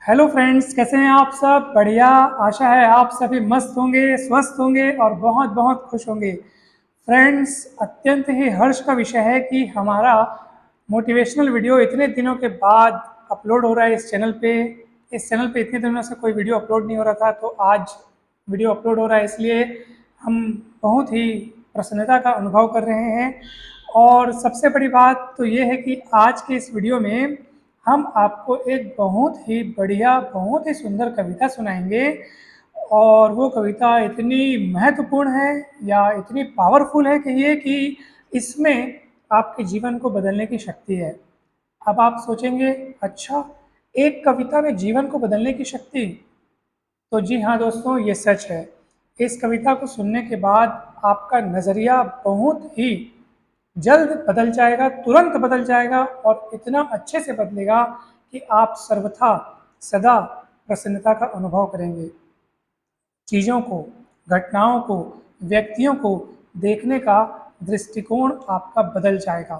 Hello friends, कैसे हैं आप सब? बढ़िया। आशा है आप सभी मस्त होंगे, स्वस्थ होंगे और बहुत बहुत खुश होंगे। फ्रेंड्स, अत्यंत ही हर्ष का विषय है कि हमारा मोटिवेशनल वीडियो इतने दिनों के बाद अपलोड हो रहा है इस चैनल पे इतने दिनों से कोई वीडियो अपलोड नहीं हो रहा था, तो आज वीडियो अपलोड हो रहा है। इसलिए हम बहुत ही प्रसन्नता का अनुभव कर रहे हैं। और सबसे बड़ी बात तो ये है कि आज के इस वीडियो में हम आपको एक बहुत ही बढ़िया, बहुत ही सुंदर कविता सुनाएंगे। और वो कविता इतनी महत्वपूर्ण है या इतनी पावरफुल है कि इसमें आपके जीवन को बदलने की शक्ति है। अब आप सोचेंगे, अच्छा, एक कविता में जीवन को बदलने की शक्ति? तो जी हाँ दोस्तों, ये सच है। इस कविता को सुनने के बाद आपका नज़रिया बहुत ही जल्द बदल जाएगा, तुरंत बदल जाएगा और इतना अच्छे से बदलेगा कि आप सर्वथा सदा प्रसन्नता का अनुभव करेंगे। चीज़ों को, घटनाओं को, व्यक्तियों को देखने का दृष्टिकोण आपका बदल जाएगा।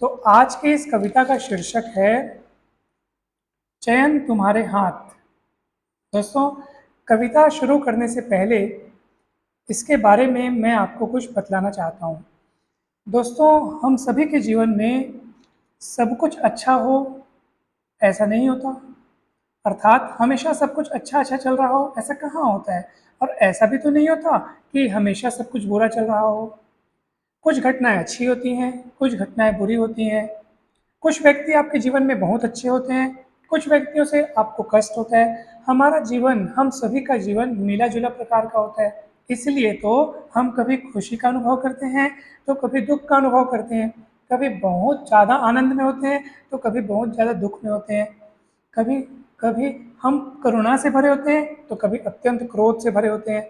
तो आज के इस कविता का शीर्षक है चयन तुम्हारे हाथ। दोस्तों, कविता शुरू करने से पहले इसके बारे में मैं आपको कुछ बतलाना चाहता हूँ। दोस्तों, हम सभी के जीवन में सब कुछ अच्छा हो ऐसा नहीं होता। अर्थात हमेशा सब कुछ अच्छा अच्छा चल रहा हो ऐसा कहाँ होता है। और ऐसा भी तो नहीं होता कि हमेशा सब कुछ बुरा चल रहा हो। कुछ घटनाएं अच्छी होती हैं, कुछ घटनाएं बुरी होती हैं। कुछ व्यक्ति आपके जीवन में बहुत अच्छे होते हैं, कुछ व्यक्तियों से आपको कष्ट होता है। हमारा जीवन, हम सभी का जीवन मिला जुला प्रकार का होता है। इसलिए तो हम कभी खुशी का अनुभव करते हैं तो कभी दुख का अनुभव करते हैं, कभी बहुत ज़्यादा आनंद में होते हैं तो कभी बहुत ज़्यादा दुख में होते हैं। कभी कभी हम करुणा से भरे होते हैं तो कभी अत्यंत क्रोध से भरे होते हैं।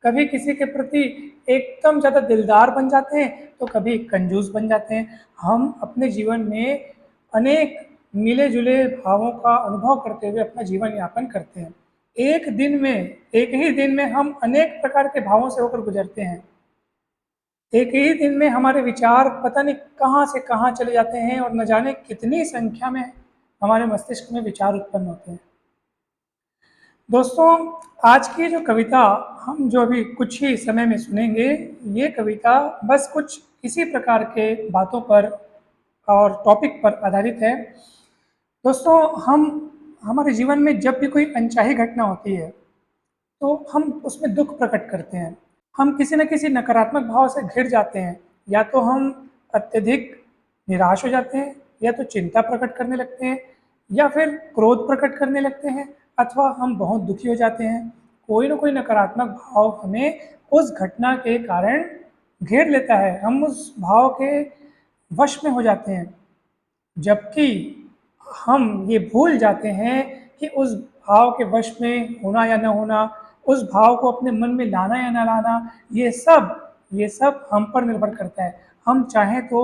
कभी किसी के प्रति एकदम ज़्यादा दिलदार बन जाते हैं तो कभी कंजूस बन जाते हैं। हम अपने जीवन में अनेक मिले जुले भावों का अनुभव करते हुए अपना जीवन यापन करते हैं। एक ही दिन में हम अनेक प्रकार के भावों से होकर गुजरते हैं। एक ही दिन में हमारे विचार पता नहीं कहाँ से कहाँ चले जाते हैं और न जाने कितनी संख्या में हमारे मस्तिष्क में विचार उत्पन्न होते हैं। दोस्तों, आज की जो कविता हम जो अभी कुछ ही समय में सुनेंगे, ये कविता बस कुछ इसी प्रकार के बातों पर और टॉपिक पर आधारित है। दोस्तों, हम हमारे जीवन में जब भी कोई अनचाही घटना होती है तो हम उसमें दुख प्रकट करते हैं। हम किसी न किसी नकारात्मक भाव से घिर जाते हैं। या तो हम अत्यधिक निराश हो जाते हैं, या तो चिंता प्रकट करने लगते हैं, या फिर क्रोध प्रकट करने लगते हैं, अथवा हम बहुत दुखी हो जाते हैं। कोई ना कोई नकारात्मक भाव हमें उस घटना के कारण घेर लेता है, हम उस भाव के वश में हो जाते हैं। जबकि हम ये भूल जाते हैं कि उस भाव के वश में होना या न होना, उस भाव को अपने मन में लाना या न लाना, ये सब हम पर निर्भर करता है। हम चाहें तो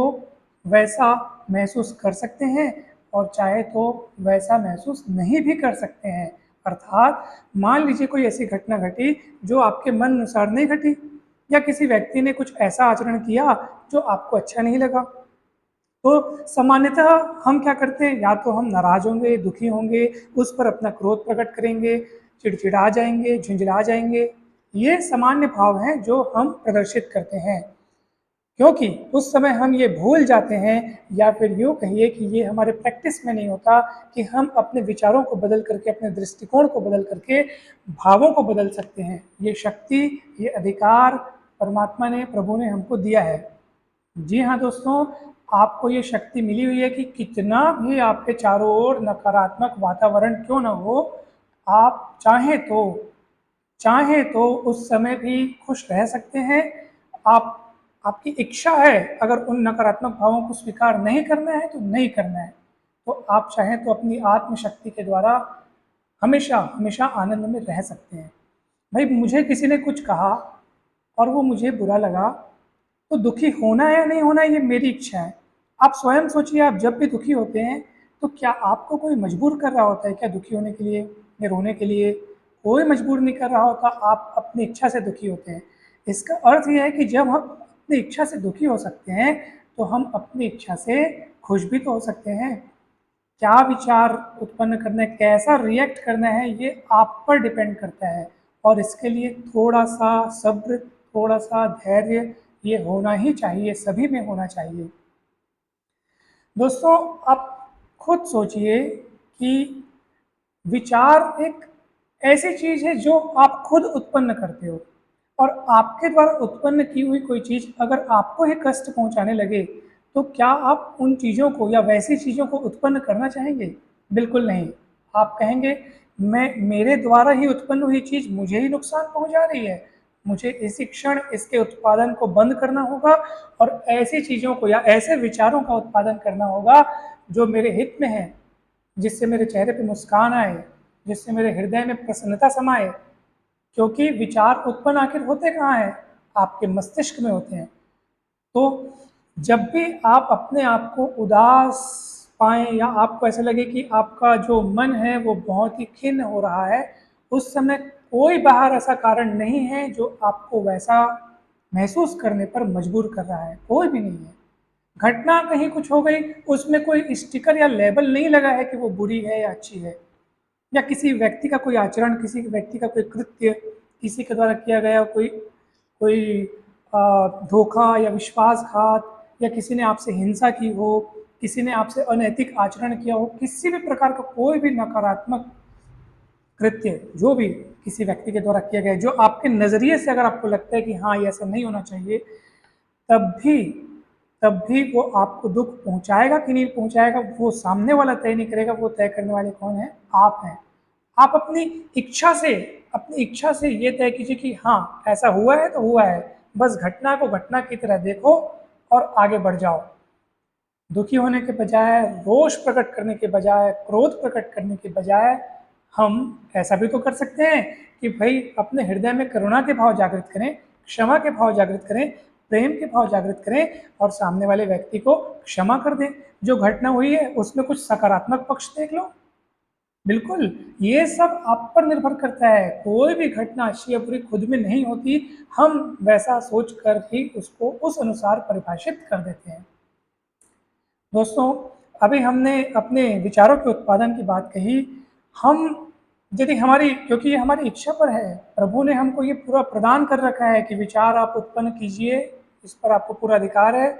वैसा महसूस कर सकते हैं और चाहे तो वैसा महसूस नहीं भी कर सकते हैं। अर्थात मान लीजिए कोई ऐसी घटना घटी जो आपके मन अनुसार नहीं घटी, या किसी व्यक्ति ने कुछ ऐसा आचरण किया जो आपको अच्छा नहीं लगा। तो सामान्यतः हम क्या करते हैं, या तो हम नाराज होंगे, दुखी होंगे, उस पर अपना क्रोध प्रकट करेंगे, चिड़चिड़ा जाएंगे, झुंझला जाएंगे। ये सामान्य भाव हैं जो हम प्रदर्शित करते हैं, क्योंकि उस समय हम ये भूल जाते हैं, या फिर यूँ कहिए कि ये हमारे प्रैक्टिस में नहीं होता कि हम अपने विचारों को बदल करके, अपने दृष्टिकोण को बदल करके भावों को बदल सकते हैं। ये शक्ति, ये अधिकार परमात्मा ने, प्रभु ने हमको दिया है। जी हाँ दोस्तों, आपको ये शक्ति मिली हुई है कि कितना भी आपके चारों ओर नकारात्मक वातावरण क्यों न हो, आप चाहें तो उस समय भी खुश रह सकते हैं। आप आपकी इच्छा है, अगर उन नकारात्मक भावों को स्वीकार नहीं करना है तो नहीं करना है, तो आप चाहें तो अपनी आत्मशक्ति के द्वारा हमेशा हमेशा आनंद में रह सकते हैं। भाई, मुझे किसी ने कुछ कहा और वो मुझे बुरा लगा, तो दुखी होना है या नहीं होना है ये मेरी इच्छा है। आप स्वयं सोचिए, आप जब भी दुखी होते हैं तो क्या आपको कोई मजबूर कर रहा होता है क्या दुखी होने के लिए या रोने के लिए? कोई मजबूर नहीं कर रहा होता, आप अपनी इच्छा से दुखी होते हैं। इसका अर्थ यह है कि जब हम अपनी इच्छा से दुखी हो सकते हैं तो हम अपनी इच्छा से खुश भी तो हो सकते हैं। क्या विचार उत्पन्न करना है, कैसा रिएक्ट करना है, ये आप पर डिपेंड करता है। और इसके लिए थोड़ा सा सब्र, थोड़ा सा धैर्य ये होना ही चाहिए, सभी में होना चाहिए। दोस्तों, आप खुद सोचिए कि विचार एक ऐसी चीज़ है जो आप खुद उत्पन्न करते हो, और आपके द्वारा उत्पन्न की हुई कोई चीज़ अगर आपको ही कष्ट पहुंचाने लगे, तो क्या आप उन चीज़ों को या वैसी चीज़ों को उत्पन्न करना चाहेंगे? बिल्कुल नहीं। आप कहेंगे, मैं मेरे द्वारा ही उत्पन्न हुई चीज़ मुझे ही नुकसान पहुंचा रही है, मुझे इसी क्षण इसके उत्पादन को बंद करना होगा और ऐसी चीज़ों को या ऐसे विचारों का उत्पादन करना होगा जो मेरे हित में है, जिससे मेरे चेहरे पे मुस्कान आए, जिससे मेरे हृदय में प्रसन्नता समाए। क्योंकि विचार उत्पन्न आखिर होते कहाँ हैं? आपके मस्तिष्क में होते हैं। तो जब भी आप अपने आप को उदास पाएँ या आपको ऐसा लगे कि आपका जो मन है वो बहुत ही खिन्न हो रहा है, उस समय कोई बाहर ऐसा कारण नहीं है जो आपको वैसा महसूस करने पर मजबूर कर रहा है, कोई भी नहीं है। घटना कहीं कुछ हो गई, उसमें कोई स्टिकर या लेबल नहीं लगा है कि वो बुरी है या अच्छी है, या किसी व्यक्ति का कोई आचरण, किसी व्यक्ति का कोई कृत्य, किसी के द्वारा किया गया कोई कोई धोखा या विश्वासघात, या किसी ने आपसे हिंसा की हो, किसी ने आपसे अनैतिक आचरण किया हो, किसी भी प्रकार का कोई भी नकारात्मक कृत्य जो भी किसी व्यक्ति के द्वारा किया गया, जो आपके नज़रिए से अगर आपको लगता है कि हाँ ये ऐसा नहीं होना चाहिए, तब भी तब भी वो आपको दुख पहुंचाएगा कि नहीं पहुंचाएगा, वो सामने वाला तय नहीं करेगा, वो तय करने वाले कौन है? आप हैं। आप अपनी इच्छा से ये तय कीजिए कि हाँ ऐसा हुआ है तो हुआ है, बस घटना को घटना की तरह देखो और आगे बढ़ जाओ। दुखी होने के बजाय, रोष प्रकट करने के बजाय, क्रोध प्रकट करने के बजाय हम ऐसा भी तो कर सकते हैं कि भाई अपने हृदय में करुणा के भाव जागृत करें, क्षमा के भाव जागृत करें, प्रेम के भाव जागृत करें और सामने वाले व्यक्ति को क्षमा कर दें। जो घटना हुई है उसमें कुछ सकारात्मक पक्ष देख लो। बिल्कुल, ये सब आप पर निर्भर करता है। कोई भी घटना अच्छी या बुरी खुद में नहीं होती, हम वैसा सोच कर ही उसको उस अनुसार परिभाषित कर देते हैं। दोस्तों, अभी हमने अपने विचारों के उत्पादन की बात कही। हम यदि हमारी, क्योंकि ये हमारी इच्छा पर है, प्रभु ने हमको ये पूरा प्रदान कर रखा है कि विचार आप उत्पन्न कीजिए, इस पर आपको पूरा अधिकार है,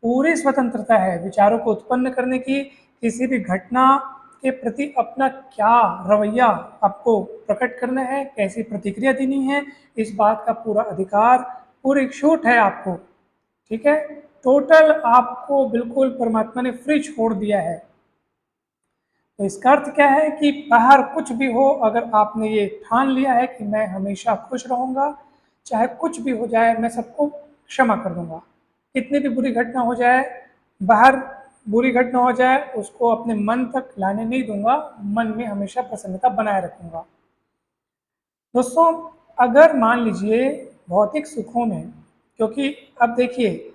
पूरी स्वतंत्रता है विचारों को उत्पन्न करने की। किसी भी घटना के प्रति अपना क्या रवैया आपको प्रकट करना है, कैसी प्रतिक्रिया देनी है, इस बात का पूरा अधिकार, पूरी छूट है आपको। ठीक है, टोटल आपको बिल्कुल परमात्मा ने फ्री छोड़ दिया है। तो इसका अर्थ क्या है कि बाहर कुछ भी हो, अगर आपने ये ठान लिया है कि मैं हमेशा खुश रहूँगा, चाहे कुछ भी हो जाए मैं सबको क्षमा कर दूँगा, कितनी भी बुरी घटना हो जाए, बाहर बुरी घटना हो जाए, उसको अपने मन तक लाने नहीं दूंगा, मन में हमेशा प्रसन्नता बनाए रखूँगा। दोस्तों, अगर मान लीजिए भौतिक सुखों में, क्योंकि अब देखिए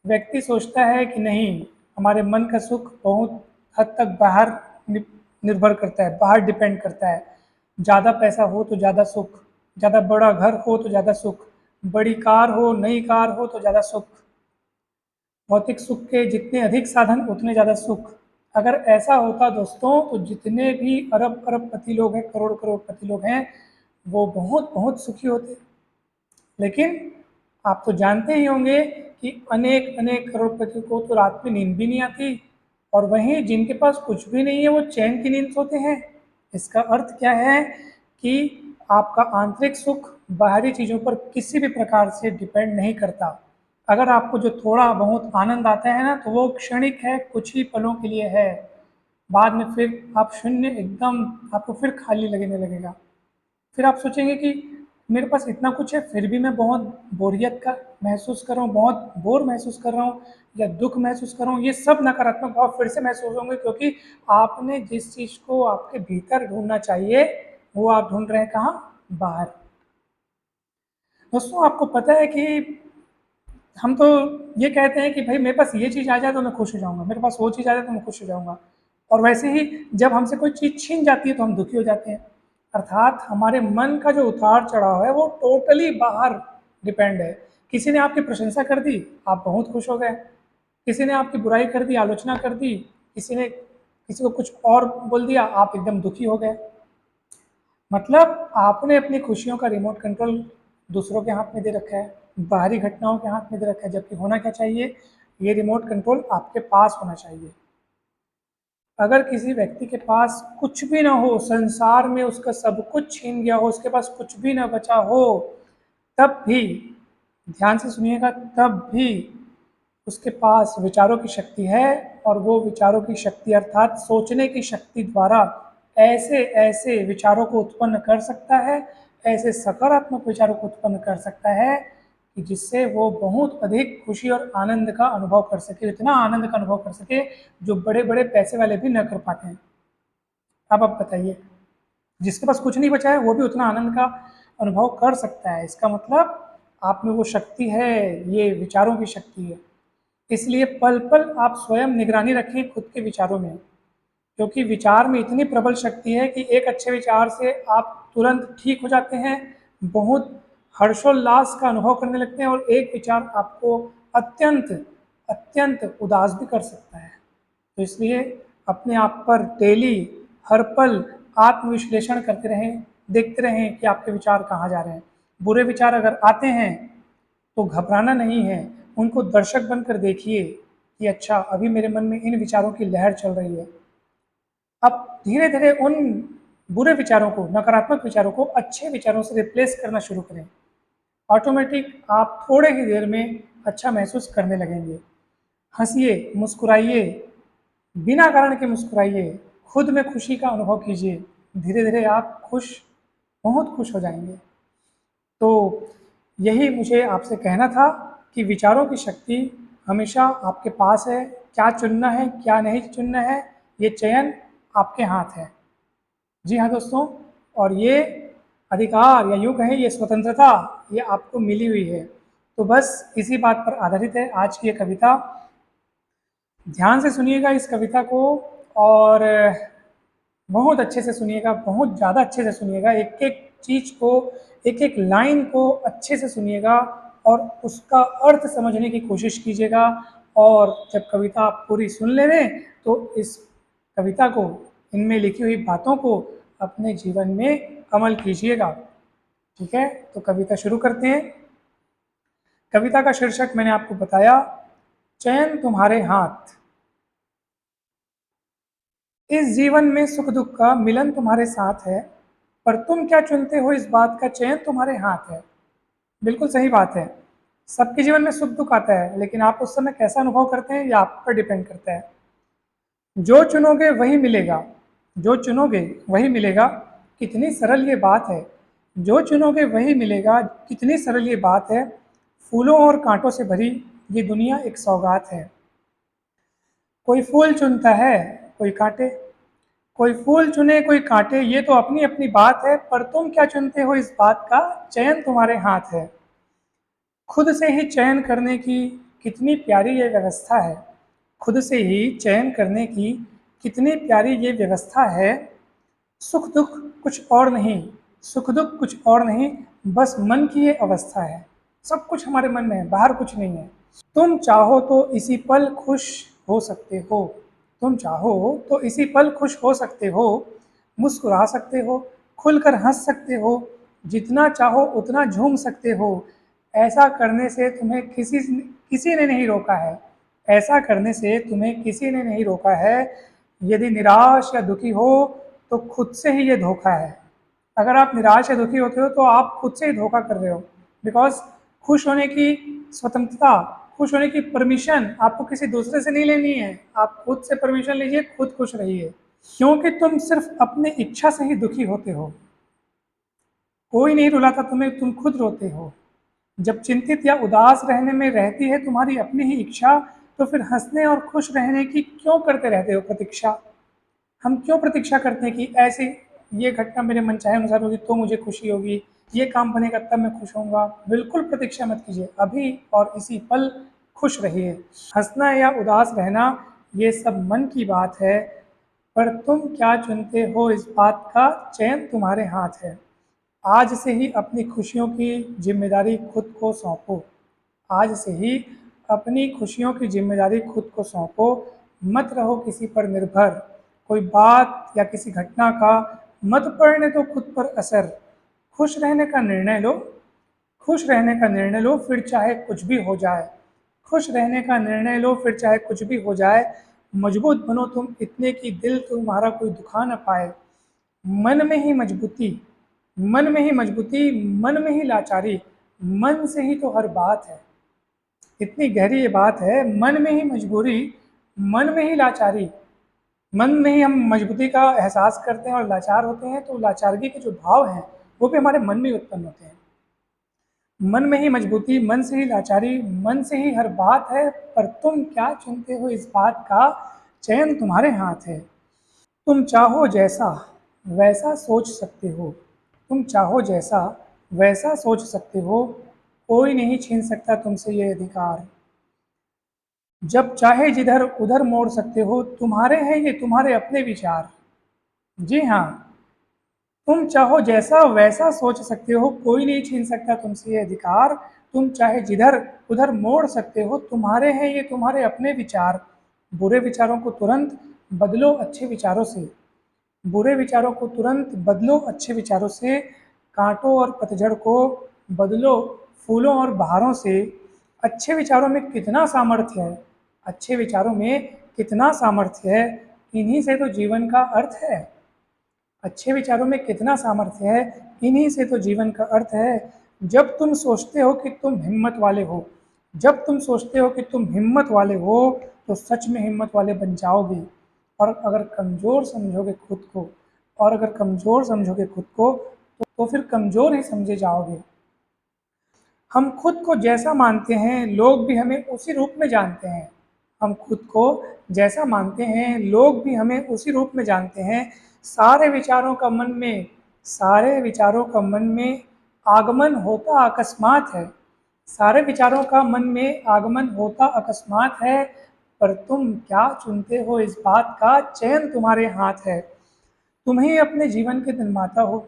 व्यक्ति सोचता है कि नहीं, हमारे मन का सुख बहुत हद तक बाहर निर्भर करता है, बाहर डिपेंड करता है। ज़्यादा पैसा हो तो ज़्यादा सुख, ज़्यादा बड़ा घर हो तो ज़्यादा सुख, बड़ी कार हो, नई कार हो तो ज़्यादा सुख। भौतिक सुख के जितने अधिक साधन उतने ज़्यादा सुख। अगर ऐसा होता दोस्तों, तो जितने भी अरब अरबपति लोग हैं, करोड़ करोड़पति लोग हैं, वो बहुत बहुत सुखी होते। लेकिन आप तो जानते ही होंगे कि अनेक अनेक करोड़पति को तो रात में नींद भी नहीं आती, और वहीं जिनके पास कुछ भी नहीं है वो चैन की नींद सोते हैं। इसका अर्थ क्या है कि आपका आंतरिक सुख बाहरी चीज़ों पर किसी भी प्रकार से डिपेंड नहीं करता। अगर आपको जो थोड़ा बहुत आनंद आता है ना, तो वो क्षणिक है, कुछ ही पलों के लिए है। बाद में फिर आप शून्य एकदम, आपको फिर खाली लगने लगेगा। फिर आप सोचेंगे कि मेरे पास इतना कुछ है फिर भी मैं बहुत बोरियत का महसूस कर रहा हूँ, बहुत बोर महसूस कर रहा हूँ या दुख महसूस कर रहा हूँ। ये सब नकारात्मक भाव फिर से महसूस होंगे, क्योंकि आपने जिस चीज़ को आपके भीतर ढूंढना चाहिए वो आप ढूंढ रहे हैं कहाँ? बाहर। दोस्तों, आपको पता है कि हम तो ये कहते हैं कि भाई मेरे पास ये चीज़ आ जाए तो मैं खुश हो जाऊँगा, मेरे पास वो चीज़ आ जाए तो मैं खुश हो जाऊँगा, और वैसे ही जब हमसे कोई चीज़ छीन जाती है तो हम दुखी हो जाते हैं। अर्थात हमारे मन का जो उतार चढ़ाव है वो टोटली बाहर डिपेंड है। किसी ने आपकी प्रशंसा कर दी, आप बहुत खुश हो गए, किसी ने आपकी बुराई कर दी, आलोचना कर दी, किसी ने किसी को कुछ और बोल दिया, आप एकदम दुखी हो गए। मतलब आपने अपनी खुशियों का रिमोट कंट्रोल दूसरों के हाथ में दे रखा है, बाहरी घटनाओं के हाथ में दे रखा है, जबकि होना क्या चाहिए, ये रिमोट कंट्रोल आपके पास होना चाहिए। अगर किसी व्यक्ति के पास कुछ भी ना हो, संसार में उसका सब कुछ छीन गया हो, उसके पास कुछ भी ना बचा हो, तब भी, ध्यान से सुनिएगा, तब भी उसके पास विचारों की शक्ति है, और वो विचारों की शक्ति अर्थात सोचने की शक्ति द्वारा ऐसे ऐसे विचारों को उत्पन्न कर सकता है, ऐसे सकारात्मक विचारों को उत्पन्न कर सकता है कि जिससे वो बहुत अधिक खुशी और आनंद का अनुभव कर सके, इतना आनंद का अनुभव कर सके जो बड़े बड़े पैसे वाले भी न कर पाते हैं। अब आप बताइए, जिसके पास कुछ नहीं बचा है वो भी उतना आनंद का अनुभव कर सकता है। इसका मतलब आप में वो शक्ति है, ये विचारों की शक्ति है। इसलिए पल पल आप स्वयं निगरानी रखें खुद के विचारों में, क्योंकि विचार में इतनी प्रबल शक्ति है कि एक अच्छे विचार से आप तुरंत ठीक हो जाते हैं, बहुत हर्षोल्लास का अनुभव करने लगते हैं, और एक विचार आपको अत्यंत अत्यंत उदास भी कर सकता है। तो इसलिए अपने आप पर डेली, हर पल आत्मविश्लेषण करते रहें, देखते रहें कि आपके विचार कहाँ जा रहे हैं। बुरे विचार अगर आते हैं तो घबराना नहीं है, उनको दर्शक बनकर देखिए कि अच्छा अभी मेरे मन में इन विचारों की लहर चल रही है। अब धीरे धीरे उन बुरे विचारों को, नकारात्मक विचारों को अच्छे विचारों से रिप्लेस करना शुरू करें। ऑटोमेटिक आप थोड़े ही देर में अच्छा महसूस करने लगेंगे। हंसिए, मुस्कुराइए, बिना कारण के मुस्कुराइए, खुद में खुशी का अनुभव कीजिए, धीरे धीरे आप खुश, बहुत खुश हो जाएंगे। तो यही मुझे आपसे कहना था कि विचारों की शक्ति हमेशा आपके पास है। क्या चुनना है, क्या नहीं चुनना है, ये चयन आपके हाथ है। जी हाँ दोस्तों, और ये अधिकार, या यूँ कहें ये स्वतंत्रता, ये आपको मिली हुई है। तो बस इसी बात पर आधारित है आज की ये कविता। ध्यान से सुनिएगा इस कविता को, और बहुत अच्छे से सुनिएगा, बहुत ज़्यादा अच्छे से सुनिएगा, एक एक चीज़ को, एक एक लाइन को अच्छे से सुनिएगा, और उसका अर्थ समझने की कोशिश कीजिएगा। और जब कविता आप पूरी सुन लें तो इस कविता को, इनमें लिखी हुई बातों को अपने जीवन में अमल कीजिएगा। ठीक है, तो कविता शुरू करते हैं। कविता का शीर्षक मैंने आपको बताया, चयन तुम्हारे हाथ। इस जीवन में सुख दुख का मिलन तुम्हारे साथ है, पर तुम क्या चुनते हो इस बात का चयन तुम्हारे हाथ है। बिल्कुल सही बात है, सबके जीवन में सुख दुख आता है, लेकिन आप उस समय कैसा अनुभव करते हैं ये आप पर डिपेंड करता है। जो चुनोगे वही मिलेगा, जो चुनोगे वही मिलेगा, कितनी सरल ये बात है। जो चुनोगे वही मिलेगा, कितनी सरल ये बात है। फूलों और कांटों से भरी ये दुनिया एक सौगात है। कोई फूल चुनता है, कोई कांटे, कोई फूल चुने कोई कांटे, ये तो अपनी अपनी बात है, पर तुम क्या चुनते हो इस बात का चयन तुम्हारे हाथ है। खुद से ही चयन करने की कितनी प्यारी ये व्यवस्था है, खुद से ही चयन करने की कितनी प्यारी ये व्यवस्था है। सुख दुख कुछ और नहीं, सुख दुख कुछ और नहीं, बस मन की ये अवस्था है। सब कुछ हमारे मन में है, बाहर कुछ नहीं है। तुम चाहो तो इसी पल खुश हो सकते हो, तुम चाहो तो इसी पल खुश हो सकते हो, मुस्कुरा सकते हो, खुलकर हंस सकते हो, जितना चाहो उतना झूम सकते हो। ऐसा करने से तुम्हें किसी ने नहीं रोका है, ऐसा करने से तुम्हें किसी ने नहीं रोका है। यदि निराश या दुखी हो तो खुद से ही ये धोखा है। अगर आप निराश या दुखी होते हो तो आप खुद से ही धोखा कर रहे हो, बिकॉज खुश होने की स्वतंत्रता, खुश होने की परमिशन आपको किसी दूसरे से नहीं लेनी है, आप खुद से परमिशन लीजिए, खुद खुश रहिए। क्योंकि तुम सिर्फ अपनी इच्छा से ही दुखी होते हो, कोई नहीं रुलाता तुम्हें, तुम खुद रोते हो। जब चिंतित या उदास रहने में रहती है तुम्हारी अपनी ही इच्छा, तो फिर हंसने और खुश रहने की क्यों करते रहते हो प्रतीक्षा। हम क्यों प्रतीक्षा करते हैं कि ऐसे ये घटना मेरे मनचाहे अनुसार होगी तो मुझे खुशी होगी, ये काम बनेगा तब मैं खुश होऊंगा। बिल्कुल प्रतीक्षा मत कीजिए, अभी और इसी पल खुश रहिए। हंसना या उदास रहना ये सब मन की बात है, पर तुम क्या चुनते हो इस बात का चयन तुम्हारे हाथ है। आज से ही अपनी खुशियों की जिम्मेदारी खुद को सौंपो, आज से ही अपनी खुशियों की जिम्मेदारी खुद को सौंपो। मत रहो किसी पर निर्भर, कोई बात या किसी घटना का मत पड़ने दो खुद पर असर। खुश रहने का निर्णय लो, खुश रहने का निर्णय लो, फिर चाहे कुछ भी हो जाए। खुश रहने का निर्णय लो, फिर चाहे कुछ भी हो जाए। मजबूत बनो तुम इतने कि दिल तुम्हारा कोई दुखा न पाए। मन में ही मजबूती, मन में ही मजबूती, मन में ही लाचारी, मन से ही तो हर बात है। इतनी गहरी ये बात है, मन में ही मजबूरी, मन में ही लाचारी। मन में ही हम मजबूती का एहसास करते हैं और लाचार होते हैं, तो लाचारगी के जो भाव हैं वो भी हमारे मन में ही उत्पन्न होते हैं। मन में ही मजबूती, मन से ही लाचारी, मन से ही हर बात है, पर तुम क्या चुनते हो इस बात का चयन तुम्हारे हाथ है। तुम चाहो जैसा वैसा सोच सकते हो, तुम चाहो जैसा वैसा सोच सकते हो, कोई नहीं छीन सकता तुमसे ये अधिकार। जब चाहे जिधर उधर मोड़ सकते हो, तुम्हारे हैं ये तुम्हारे अपने विचार। जी हाँ, तुम चाहो जैसा वैसा सोच सकते हो, कोई नहीं छीन सकता तुमसे ये अधिकार। तुम चाहे जिधर उधर मोड़ सकते हो, तुम्हारे हैं ये तुम्हारे अपने विचार। बुरे विचारों को तुरंत बदलो अच्छे विचारों से, बुरे विचारों को तुरंत बदलो अच्छे विचारों से। कांटों और पतझड़ को बदलो फूलों और बहारों से। अच्छे विचारों में कितना सामर्थ्य है, अच्छे विचारों में कितना सामर्थ्य है, इन्हीं से तो जीवन का अर्थ है। अच्छे विचारों में कितना सामर्थ्य है, इन्हीं से तो जीवन का अर्थ है। जब तुम सोचते हो कि तुम हिम्मत वाले हो, जब तुम सोचते हो कि तुम हिम्मत वाले हो, तो सच में हिम्मत वाले बन जाओगे। और अगर कमज़ोर समझोगे खुद को, और अगर कमज़ोर समझोगे खुद को, तो फिर कमज़ोर ही समझे जाओगे। हम खुद को जैसा मानते हैं, लोग भी हमें उसी रूप में जानते हैं। हम खुद को जैसा मानते हैं, लोग भी हमें उसी रूप में जानते हैं। सारे विचारों का मन में, सारे विचारों का मन में आगमन होता अकस्मात है। सारे विचारों का मन में आगमन होता अकस्मात है, पर तुम क्या चुनते हो इस बात का चयन तुम्हारे हाथ है। तुम ही अपने जीवन के निर्माता हो,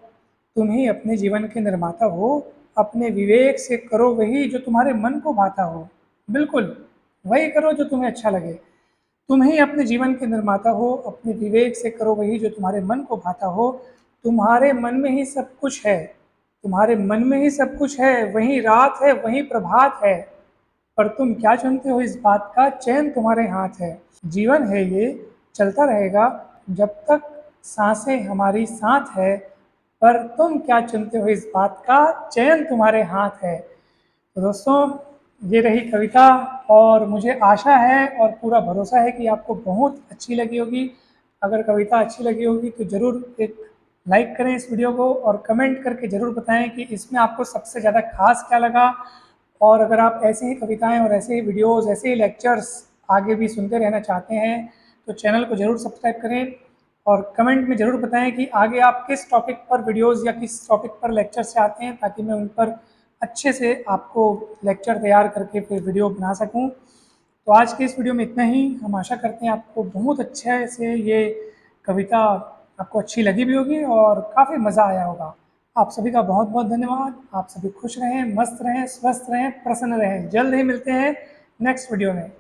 तुम ही अपने जीवन के निर्माता हो। अपने विवेक से करो वही जो तुम्हारे मन को भाता हो, बिल्कुल वही करो जो तुम्हें अच्छा लगे। तुम ही अपने जीवन के निर्माता हो, अपने विवेक से करो वही जो तुम्हारे मन को भाता हो। तुम्हारे मन में ही सब कुछ है, तुम्हारे मन में ही सब कुछ है, वही रात है वही प्रभात है, पर तुम क्या चुनते हो इस बात का चयन तुम्हारे हाथ है। जीवन है ये, चलता रहेगा जब तक सांसें हमारी साथ है, पर तुम क्या चुनते हो इस बात का चयन तुम्हारे हाथ है। तो दोस्तों, ये रही कविता, और मुझे आशा है और पूरा भरोसा है कि आपको बहुत अच्छी लगी होगी। अगर कविता अच्छी लगी होगी तो ज़रूर एक लाइक करें इस वीडियो को, और कमेंट करके ज़रूर बताएं कि इसमें आपको सबसे ज़्यादा खास क्या लगा। और अगर आप ऐसी ही कविताएं और ऐसे ही वीडियोस, ऐसे ही लेक्चर्स आगे भी सुनते रहना चाहते हैं, तो चैनल को ज़रूर सब्सक्राइब करें, और कमेंट में ज़रूर बताएं कि आगे आप किस टॉपिक पर वीडियोस या किस टॉपिक पर लेक्चर से आते हैं, ताकि मैं उन पर अच्छे से आपको लेक्चर तैयार करके फिर वीडियो बना सकूं। तो आज के इस वीडियो में इतना ही। हम आशा करते हैं आपको बहुत अच्छे से ये कविता आपको अच्छी लगी भी होगी और काफ़ी मज़ा आया होगा। आप सभी का बहुत बहुत धन्यवाद। आप सभी खुश रहें, मस्त रहें, स्वस्थ रहें, प्रसन्न रहें। जल्द ही मिलते हैं नेक्स्ट वीडियो में।